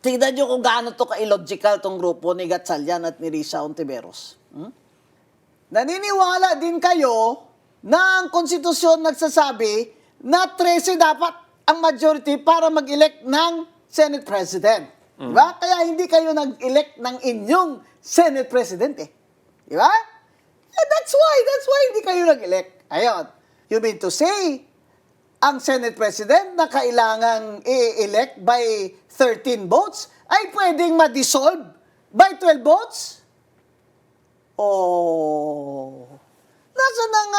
tignan nyo kung gaano to ka-illogical tong grupo ni Gatchalian at ni Risa Hontiveros. Naniniwala din kayo na ang konstitusyon nagsasabi na 13 dapat ang majority para mag-elect ng Senate President. Diba? Kaya hindi kayo nag-elect ng inyong Senate President eh. Diba? That's why hindi kayo nag-elect. Ayun. You mean to say, ang Senate President na kailangang i-elect by 13 votes ay pwedeng ma-dissolve by 12 votes? Oh. Nasaan ang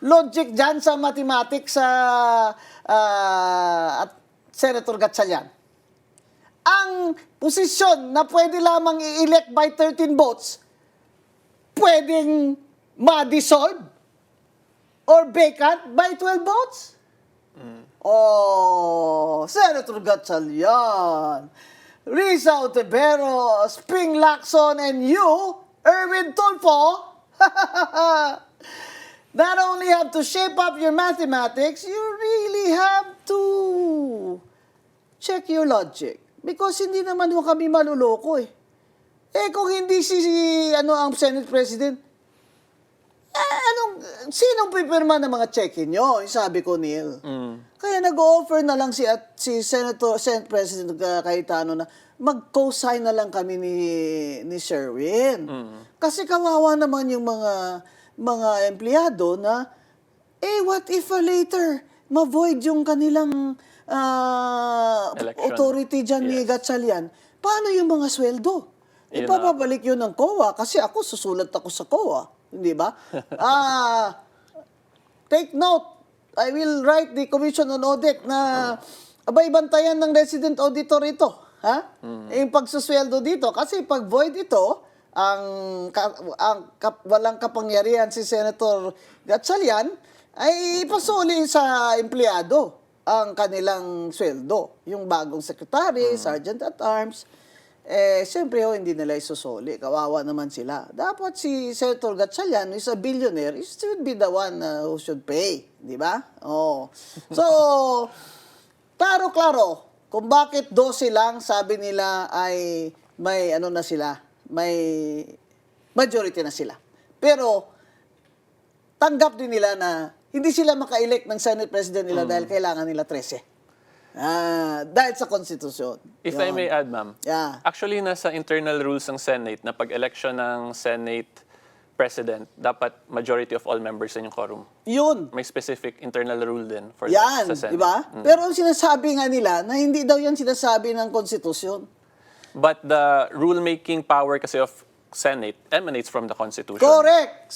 logic dyan sa mathematics at Senator Gatchalian? Ang posisyon na pwede lamang i-elect by 13 votes, pwedeng ma-dissolve or vacant by 12 votes? Oh, Senator Gatchalian, Risa Hontiveros, Ping Lacson, and you, Erwin Tulfo, not only have to shape up your mathematics, you really have to check your logic. Because hindi naman ho kami maluloko eh. Eh kung hindi ang Senate President, sinong pipirma ng mga check-in nyo? Sabi ko, Neil. Kaya nag-offer na lang si Senate President Cayetano na mag-co-sign na lang kami ni Sherwin. Kasi kawawa naman yung mga empleyado na, what if later ma-void yung kanilang authority dyan ni Gatchalian? Paano yung mga sweldo? Ipapabalik yun ng COA kasi ako susulat ako sa COA. Hindi ba? Take note, I will write the Commission on Audit na abay bantayan ng resident auditor ito. Yung pagsusweldo dito. Kasi pag void ito, walang kapangyarihan si Senator Gatchalian, ay ipasuli sa empleyado ang kanilang sweldo. Yung bagong secretary, sergeant at arms, siyempre hindi nila isusuli. Kawawa naman sila. Dapat si Senator Gatchalian is a billionaire. He should be the one who should pay. Di ba? Oh. So, klaro, kung bakit 12 lang, sabi nila ay may na sila, may majority na sila. Pero, tanggap din nila na hindi sila maka-elect ng Senate President nila dahil kailangan nila 13. Dahil sa konstitusyon. If I may add, ma'am. Yeah. Actually, nasa internal rules ng Senate na pag-election ng Senate President, dapat majority of all members in yung quorum. Yun. May specific internal rule din for Yan, sa Senate. di ba? Pero ang sinasabi nga nila na hindi daw yan sinasabi ng konstitusyon. But the rule-making power kasi of Senate emanates from the Constitution. Correct.